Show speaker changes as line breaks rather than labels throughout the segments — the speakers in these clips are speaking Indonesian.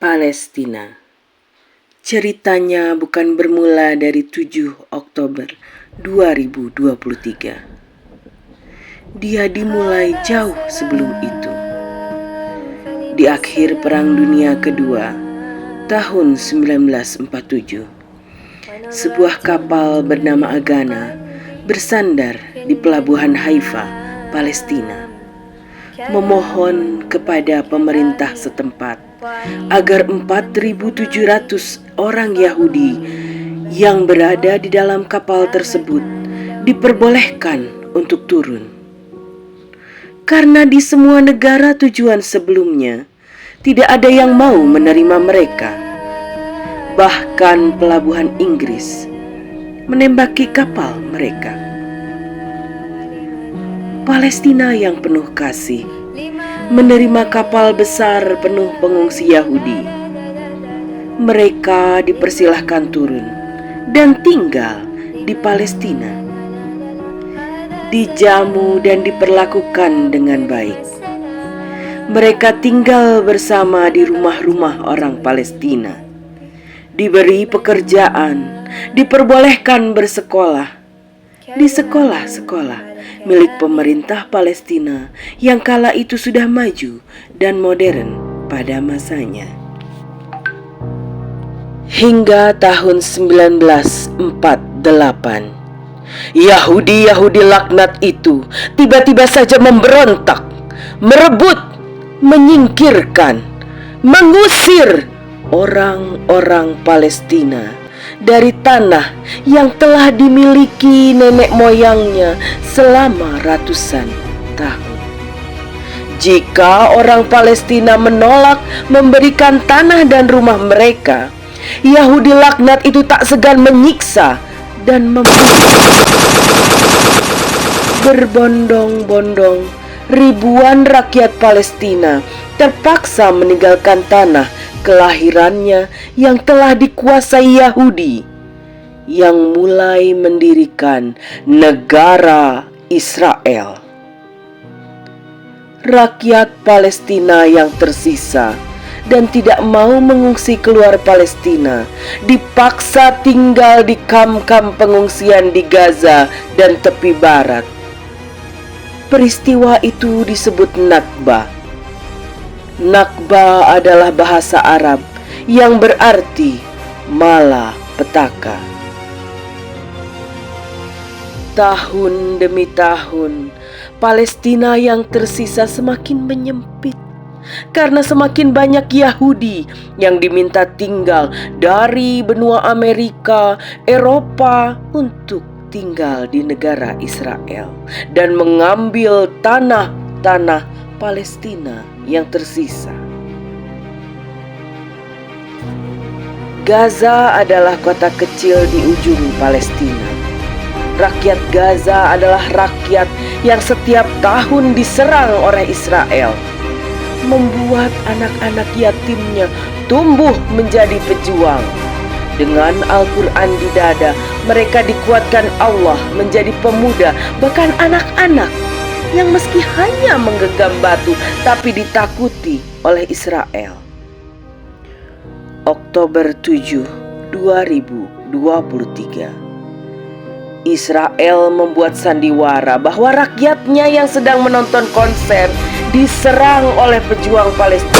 Palestina. Ceritanya bukan bermula dari 7 Oktober 2023. Dia dimulai jauh sebelum itu. Di akhir Perang Dunia Kedua, tahun 1947, sebuah kapal bernama Agana bersandar di pelabuhan Haifa, Palestina, memohon kepada pemerintah setempat agar 4.700 orang Yahudi yang berada di dalam kapal tersebut diperbolehkan untuk turun. Karena di semua negara tujuan sebelumnya tidak ada yang mau menerima mereka. Bahkan pelabuhan Inggris menembaki kapal mereka. Palestina yang penuh kasih menerima kapal besar penuh pengungsi Yahudi. Mereka dipersilahkan turun dan tinggal di Palestina. Dijamu dan diperlakukan dengan baik. Mereka tinggal bersama di rumah-rumah orang Palestina. Diberi pekerjaan, diperbolehkan bersekolah di sekolah-sekolah milik pemerintah Palestina yang kala itu sudah maju dan modern pada masanya. Hingga tahun 1948, Yahudi laknat itu tiba-tiba saja memberontak, merebut, menyingkirkan, mengusir orang-orang Palestina dari tanah yang telah dimiliki nenek moyangnya selama ratusan tahun. Jika orang Palestina menolak memberikan tanah dan rumah mereka, Yahudi laknat itu tak segan menyiksa dan membunuh. Berbondong-bondong ribuan rakyat Palestina terpaksa meninggalkan tanah kelahirannya yang telah dikuasai Yahudi, yang mulai mendirikan negara Israel. Rakyat Palestina yang tersisa dan tidak mau mengungsi keluar Palestina dipaksa tinggal di kamp-kamp pengungsian di Gaza dan tepi barat. Peristiwa itu disebut Nakba. Nakba adalah bahasa Arab yang berarti malapetaka. Tahun demi tahun, Palestina yang tersisa semakin menyempit karena semakin banyak Yahudi yang diminta tinggal dari benua Amerika, Eropa untuk tinggal di negara Israel dan mengambil tanah-tanah Palestina yang tersisa. Gaza adalah kota kecil di ujung Palestina. Rakyat Gaza adalah rakyat yang setiap tahun diserang oleh Israel, membuat anak-anak yatimnya tumbuh menjadi pejuang. Dengan Al-Quran di dada, mereka dikuatkan Allah menjadi pemuda, bahkan anak-anak yang meski hanya menggenggam batu tapi ditakuti oleh Israel. Oktober 7, 2023. Israel membuat sandiwara bahwa rakyatnya yang sedang menonton konser diserang oleh pejuang Palestina.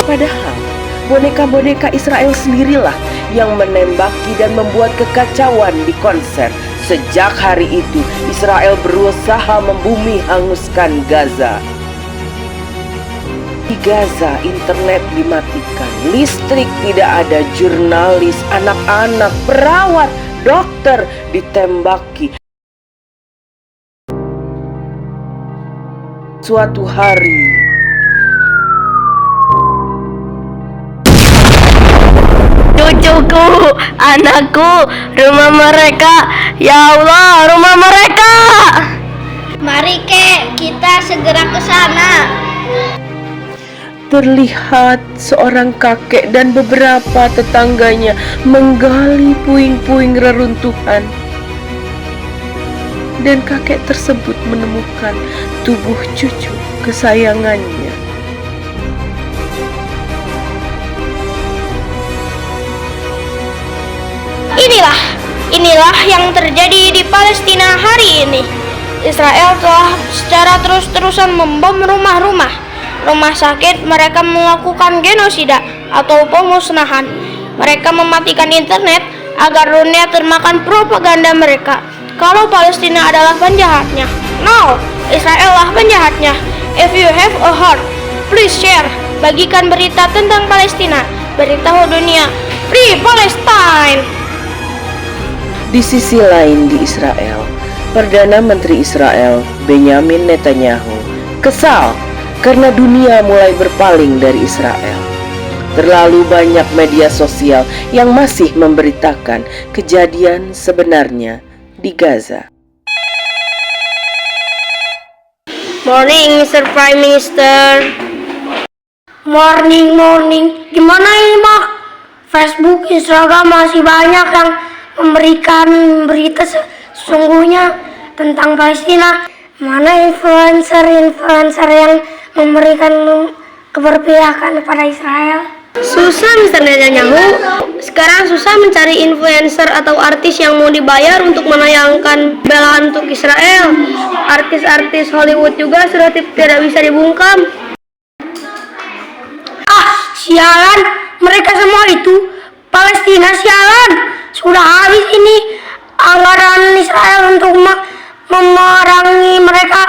Padahal boneka-boneka Israel sendirilah yang menembaki dan membuat kekacauan di konser. Sejak hari itu, Israel berusaha membumi hanguskan Gaza. Di Gaza, internet dimatikan, listrik tidak ada, jurnalis, anak-anak, perawat, dokter ditembaki. Suatu hari,
cucuku, anakku, rumah mereka, ya Allah, rumah mereka. Mari Kek, kita segera ke sana.
terlihat seorang kakek dan beberapa tetangganya menggali puing-puing reruntuhan. Dan kakek tersebut menemukan tubuh cucu kesayangannya.
Inilah yang terjadi di Palestina hari ini. Israel telah secara terus-terusan membom rumah-rumah, rumah sakit. Mereka melakukan genosida atau pemusnahan. Mereka mematikan internet agar dunia termakan propaganda mereka kalau Palestina adalah penjahatnya. No, Israel lah penjahatnya. If you have a heart, please share. Bagikan berita tentang Palestina. Beritahu dunia, Free Palestine.
Di sisi lain di Israel, Perdana Menteri Israel Benjamin Netanyahu kesal karena dunia mulai berpaling dari Israel. Terlalu banyak media sosial yang masih memberitakan kejadian sebenarnya di Gaza.
Morning, Mr. Prime Minister. Morning. Gimana ini, Mak? Facebook, Instagram masih banyak yang memberikan berita sesungguhnya tentang Palestina. Mana influencer yang memberikan keberpihakan kepada Israel? Susah, Mr. Netanyahu. Sekarang susah mencari influencer atau artis yang mau dibayar untuk menayangkan belaan untuk Israel. Artis-artis Hollywood juga sudah tidak bisa dibungkam. Sialan, mereka semua itu Palestina, sialan. Sudah habis ini anggaran Israel untuk memerangi mereka.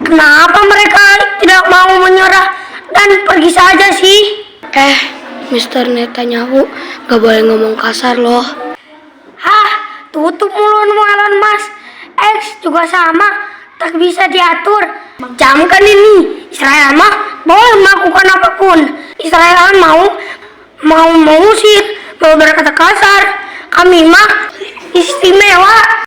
Kenapa mereka tidak mau menyerah dan pergi saja sih? Mr. Netanyahu, gak boleh ngomong kasar loh. Tutup mulutmu, Elon Musk. X juga sama, tak bisa diatur. Camkan ini, Israel mah boleh melakukan apapun. Israel mau mengusir, mau berkata kasar. Kami mah istimewa.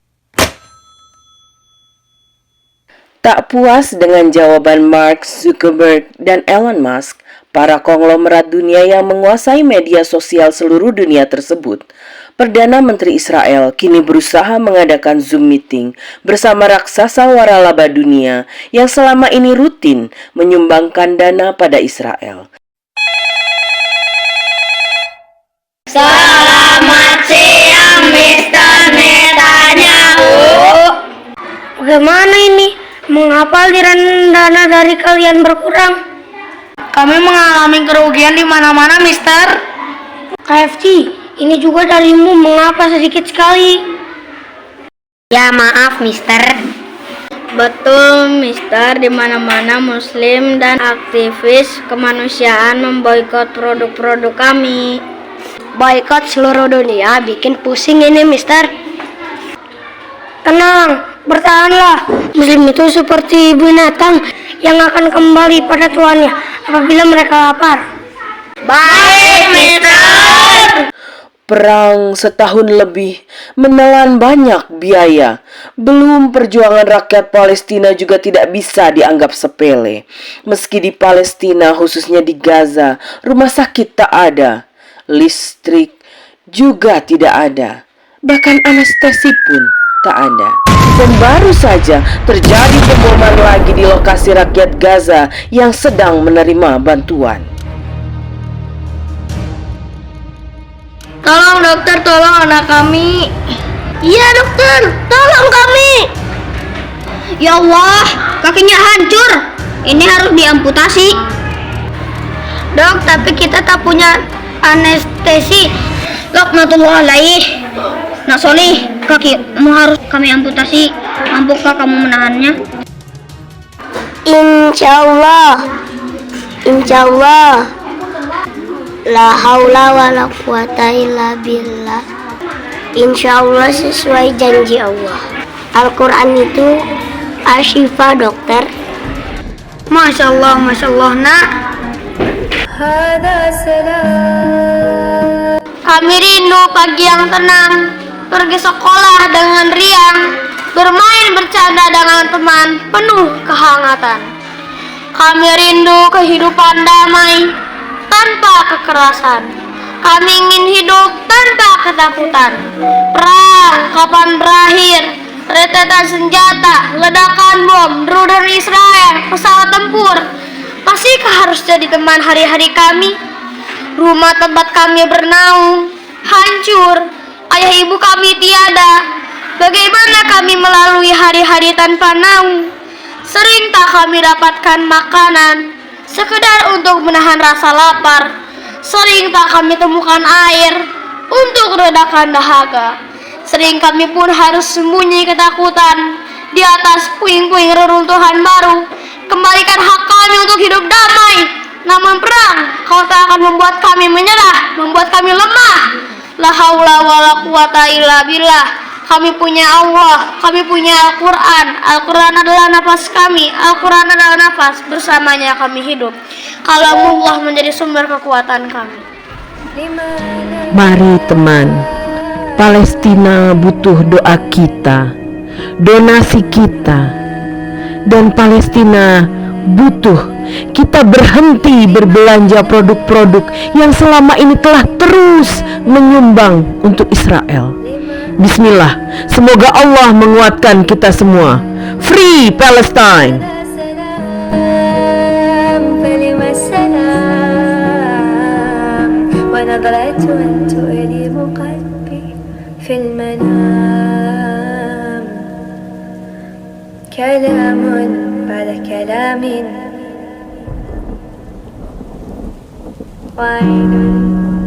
Tak puas dengan jawaban Mark Zuckerberg dan Elon Musk, para konglomerat dunia yang menguasai media sosial seluruh dunia tersebut, Perdana Menteri Israel kini berusaha mengadakan Zoom meeting bersama raksasa waralaba dunia yang selama ini rutin menyumbangkan dana pada Israel.
Selamat siang, Mr. Netanyahu. Bagaimana ini? Mengapa aliran dana dari kalian berkurang? Kami mengalami kerugian di mana-mana, Mister. KFC, ini juga darimu. Mengapa sedikit sekali? Ya, maaf, Mister. Betul, Mister. Di mana-mana Muslim dan aktivis kemanusiaan memboikot produk-produk kami. Boikot seluruh dunia bikin pusing ini, Mister. Tenang, bertahanlah. Muslim itu seperti binatang yang akan kembali pada tuannya apabila mereka lapar. Baik, Mister.
Perang setahun lebih menelan banyak biaya. Belum perjuangan rakyat Palestina juga tidak bisa dianggap sepele. Meski di Palestina, khususnya di Gaza, rumah sakit tak ada. Listrik juga tidak ada. Bahkan anestesi pun tak ada. Dan baru saja terjadi pemboman lagi di lokasi rakyat Gaza yang sedang menerima bantuan.
Tolong dokter, tolong anak kami. Iya dokter, tolong kami. Ya Allah, kakinya hancur. Ini harus diamputasi. Dok, tapi kita tak punya anestesi. Laknatullah alaih. Nak Solih, kakimu harus kami amputasi. Mampukah kamu menahannya? Insyaallah. La haula wala quwata illa billah. Insyaallah sesuai janji Allah. Al-Quran itu asyifa, dokter. Masya Allah, nak. Kami rindu pagi yang tenang, pergi sekolah dengan riang, bermain bercanda dengan teman penuh kehangatan. Kami rindu kehidupan damai tanpa kekerasan. Kami ingin hidup tanpa ketakutan. Perang kapan berakhir? Rentetan senjata, ledakan bom, rudal Israel, pesawat tempur. Masihkah harus jadi teman hari-hari kami? Rumah tempat kami bernaung hancur, ayah ibu kami tiada. Bagaimana kami melalui hari-hari tanpa naung? Sering tak kami dapatkan makanan, sekedar untuk menahan rasa lapar. Sering tak kami temukan air untuk redakan dahaga. Sering kami pun harus sembunyi ketakutan di atas puing-puing reruntuhan baru. Kembalikan hak kami untuk hidup damai. Namun perang kau tak akan membuat kami menyerah, membuat kami lemah. La haula wala quwata illa billah. Kami punya Allah, kami punya Al-Quran. Al-Quran adalah nafas kami, Al-Quran adalah nafas, bersamanya kami hidup. Kalamullah menjadi sumber kekuatan kami.
Mari teman, Palestina butuh doa kita, donasi kita, dan Palestina butuh kita berhenti berbelanja produk-produk yang selama ini telah terus menyumbang untuk Israel. Bismillah, semoga Allah menguatkan kita semua. Free Palestine!
ونظرة تؤلم قلبي في المنام كلام بعد كلام وعين